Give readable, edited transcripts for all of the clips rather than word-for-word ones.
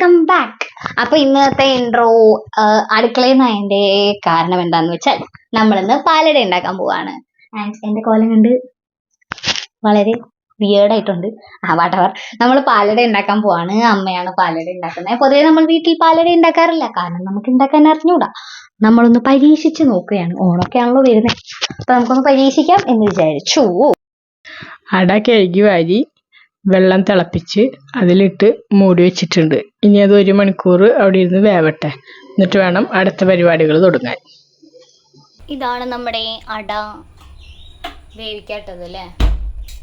Welcome back. അപ്പൊ ഇന്നത്തെ intro അടുക്കളയിൽ നിന്നതിന്റെ കാരണം എന്താന്ന് വെച്ചാൽ നമ്മളിന്ന് പാലട ഉണ്ടാക്കാൻ പോവാണ്. ആൻഡ് എന്റെ കോലം കണ്ട് വളരെ വിയേർഡായിട്ടുണ്ട്. വാട്ടവർ, നമ്മൾ പാലട ഉണ്ടാക്കാൻ പോവാണ്. അമ്മയാണ് പാലട ഉണ്ടാക്കുന്നത്. പൊതുവെ നമ്മൾ വീട്ടിൽ പാലട ഉണ്ടാക്കാറില്ല, കാരണം നമുക്ക് ഉണ്ടാക്കാൻ അറിഞ്ഞൂടാ. നമ്മളൊന്ന് പരീക്ഷിച്ച് നോക്കുകയാണ്. ഓണൊക്കെ ആണല്ലോ വരുന്നത്, അപ്പൊ നമുക്കൊന്ന് പരീക്ഷിക്കാം എന്ന് വിചാരിച്ചു. അട കഴുകി വാരി വെള്ളം തിളപ്പിച്ച് അതിലിട്ട് മൂടി വെച്ചിട്ടുണ്ട്. ഇനി അത് 1 മണിക്കൂർ അവിടെ ഇരുന്ന് വേവട്ടെ, എന്നിട്ട് വേണം അടുത്ത പരിപാടികൾ തുടങ്ങാൻ. ഇതാണ് നമ്മുടെ അട വേവിക്കാട്ടത് അല്ലേ?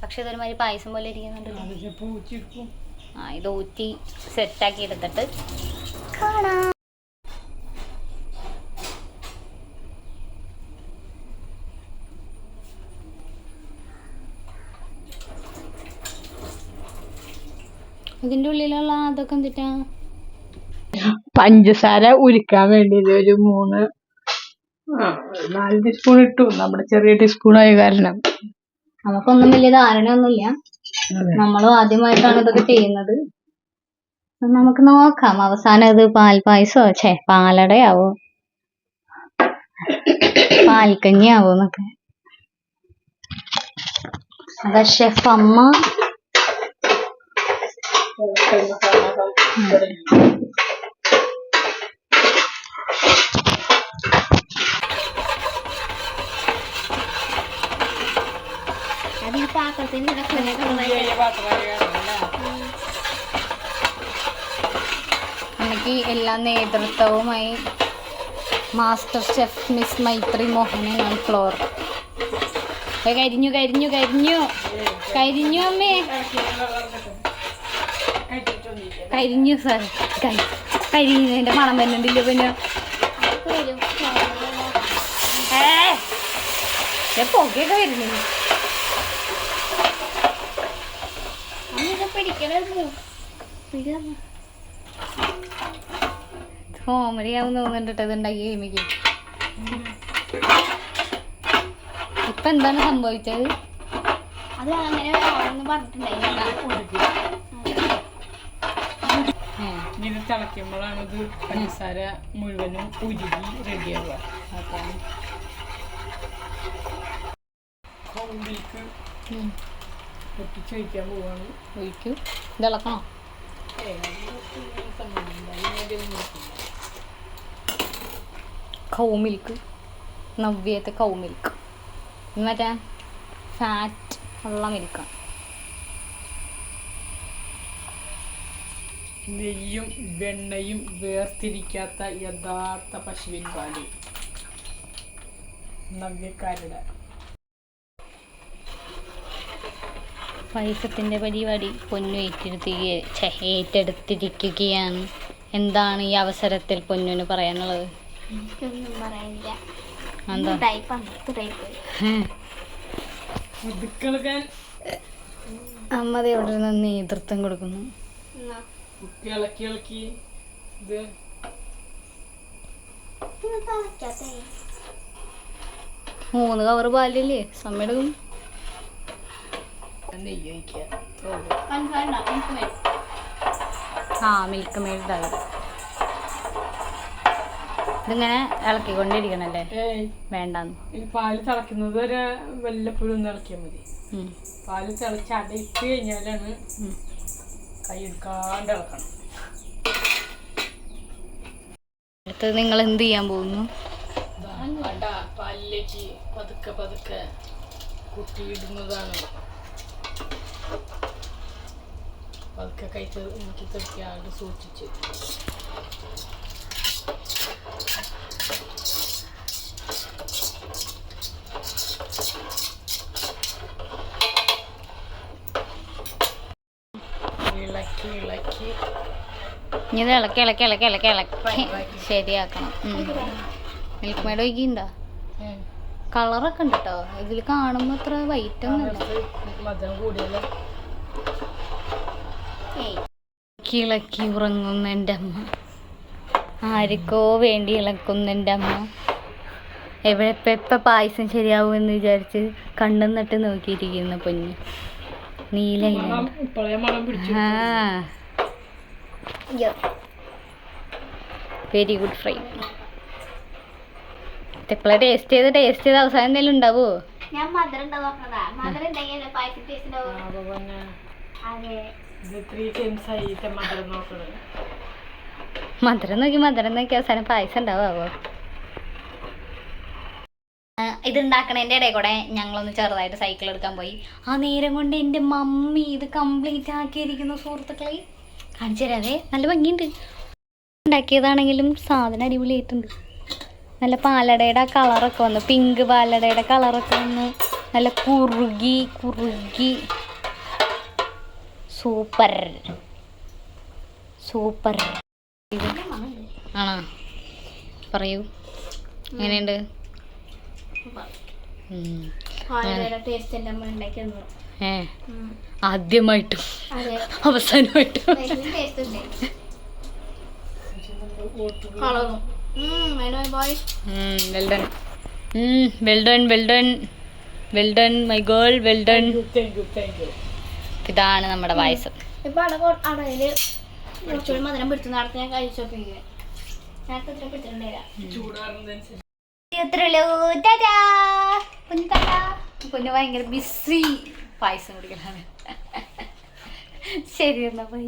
പക്ഷെ ഇതൊരുമാതിരി പായസം പോലെ ഇരിക്കുന്നുണ്ട്. ഇത് ഊറ്റി സെറ്റാക്കി എടുത്തിട്ട് കാണാം. ഇതിന്റെ ഉള്ളിലുള്ള അതൊക്കെ എന്തിട്ടാ? പഞ്ചസാര ഉരുക്കാൻ വേണ്ടി ഒരു 4 ടീസ്പൂൺ ഇട്ടു. നമ്മുടെ ചെറിയ ടീസ്പൂൺ ആയ കാരണം നമുക്കൊന്നും വലിയ ധാരണയൊന്നുമില്ല. നമ്മളും ആദ്യമായിട്ടാണ് ഇതൊക്കെ ചെയ്യുന്നത്. നമുക്ക് നോക്കാം അവസാനം ഇത് പാൽപ്പായസോ പാലടയാവോ പാൽക്കഞ്ഞിയാവോ എന്നൊക്കെ. അതാ ഷെഫ് അമ്മ. അമ്മയ്ക്ക് എല്ലാ നേതൃത്വവുമായി മാസ്റ്റർ ഷെഫ് മിസ് മൈത്രി മോഹനൻ ഫ്ലോർ. കരിഞ്ഞു കരിഞ്ഞു കരിഞ്ഞു കരിഞ്ഞു അമ്മേ, കരിഞ്ഞു സാർ. കരിഞ്ഞതിന്റെ മണം വരുന്നുണ്ടില്ല. പിന്നെ പുകയൊക്കെ വരുന്നു. കോമഡിയാവും തോന്നുന്നുണ്ട് ഇതുണ്ടാക്കി കഴിയുമ്പോ. ഇപ്പൊ എന്താണ് സംഭവിച്ചത്? അത് അങ്ങനെ തിളയ്ക്കുമ്പോഴാണ് ഇത് പഞ്ചസാര മുഴുവനും ഉരുകി റെഡിയാവുക. പൊട്ടിച്ചൊഴിക്കാൻ പോവാണ്. ഒഴിക്കൂ. ഇതിളക്കണോ? കൗ മിൽക്ക്, നവ്യത്തെ കൗ മിൽക്ക്. മറ്റേ ഫാറ്റ് ഉള്ള മിൽക്കാണ്. നെയ്യും വെണ്ണയും വേർതിരിക്കാത്ത യഥാർത്ഥ പശുവിൻ പാല്. നവ്യക്കാരുടെ പായസത്തിൻ്റെ പരിപാടി പൊന്നു ഏറ്റെടുത്തിരിക്കുകയാണ്. എന്താണ് ഈ അവസരത്തിൽ പൊന്നുവിന് പറയാനുള്ളത്? അമ്മ ഇവിടെ നിന്ന് നേതൃത്വം കൊടുക്കുന്നു. ഇളക്കി ഇളക്കി ഇത് 3 കവർ പാലില്ലേ സമയം. നെയ്യ് ഒഴിക്കുക. മിൽക്ക് മെയ്ഡായി. ഇതിങ്ങനെ ഇളക്കിക്കൊണ്ടിരിക്കണല്ലേ? വേണ്ടെന്ന്. പാല് തിളക്കുന്നത് വരെ വല്ലപ്പോഴും ഒന്ന് ഇളക്കിയാൽ മതി. പാല് തിളച്ച് അടയിട്ട് കഴിഞ്ഞാലാണ് കൈ എടുക്കാണ്ട് ഇളക്കണം. അടുത്തത് നിങ്ങൾ എന്ത് ചെയ്യാൻ പോകുന്നു? അട പാലിലേക്ക് പതുക്കെ പതുക്കെ കുട്ടിയിടുന്നതാണ്. പതുക്കെ കൈത്ത് നോക്കി തെറിക്കാണ്ട് സൂക്ഷിച്ച്. ഇളക്കി ഇളക്കി ഇനി ഇത് ഇളക്കി ഇളക്കി ഇളക്കി ഇളക്കി ഇളക്കി ശരിയാക്കണം. മിൽക്ക് മെയ്ഡ് ഒഴിക്കുന്നുണ്ടോ? കളറൊക്കെ ഉണ്ട് കേട്ടോ. ഇതിൽ കാണുമ്പോൾ അത്ര വൈറ്റ് ഒന്നുമില്ല. മധുരം കൂടിയല്ലോ. ഇളക്കി ഉറങ്ങുന്ന എൻ്റെ അമ്മ. ആർക്കോ വേണ്ടി ഇളക്കുന്ന എൻ്റെ അമ്മ. എപ്പോൾ പായസം ശരിയാവുമെന്ന് വിചാരിച്ച് കണ്ണും നട്ട് നോക്കിയിരിക്കുന്ന പൊന്നു. നീല വെരി ഗുഡ് ഫ്രൈ. എപ്പോഴാ ടേസ്റ്റ് ചെയ്ത് അവസാനം എന്തെങ്കിലും ഉണ്ടാവോ? ഞാൻ മധുരം ഉണ്ടോ നോക്കണതാ. മധുരം ഉണ്ടെങ്കിൽ പായസം ടേസ്റ്റ് ഉണ്ടാവും. അതെ, മധുരം നോക്കി അവസാനം പായസം ഉണ്ടാവോ? ഇത് ഉണ്ടാക്കണതിൻ്റെ ഇടയിൽ കൂടെ ഞങ്ങളൊന്ന് ചെറുതായിട്ട് സൈക്കിൾ എടുക്കാൻ പോയി. ആ നേരം കൊണ്ട് എൻ്റെ മമ്മി ഇത് കംപ്ലീറ്റ് ആക്കിയിരിക്കുന്നു സുഹൃത്തുക്കളെ. കാണിച്ചു തരാവേ. നല്ല ഭംഗിയുണ്ട്. ഉണ്ടാക്കിയതാണെങ്കിലും സാധനം അടിപൊളിയായിട്ടുണ്ട്. നല്ല പാലടയുടെ കളറൊക്കെ വന്നു, പിങ്ക് പാലടയുടെ കളറൊക്കെ വന്നു. നല്ല കുറുകി സൂപ്പർ ആണോ? പറയൂ, എങ്ങനെയുണ്ട്? ടേസ്റ്റ് എൻ്റെ അമ്മ ഉണ്ടാക്കി തന്നു. ആദ്യമായിട്ടും അതെ, അവസാനമായിട്ടും ടേസ്റ്റ് ഉണ്ട്. കളറും well done my girl, well done. ഇതാണ് നമ്മുടെ പായസം. ഇപ്പൊ അടയില് കുറച്ചുകൂടി മധുരം പിടിച്ചു നടത്തി ഞാൻ കഴിച്ചോപ്പിക്കുക. നേരത്തെ ഇത്ര പിടിച്ചിട്ടുണ്ടായില്ല. കുഞ്ഞു ഭയങ്കര ബിസി പായസം കുടിക്കലാണ്. ശരി എന്നാ ബൈ.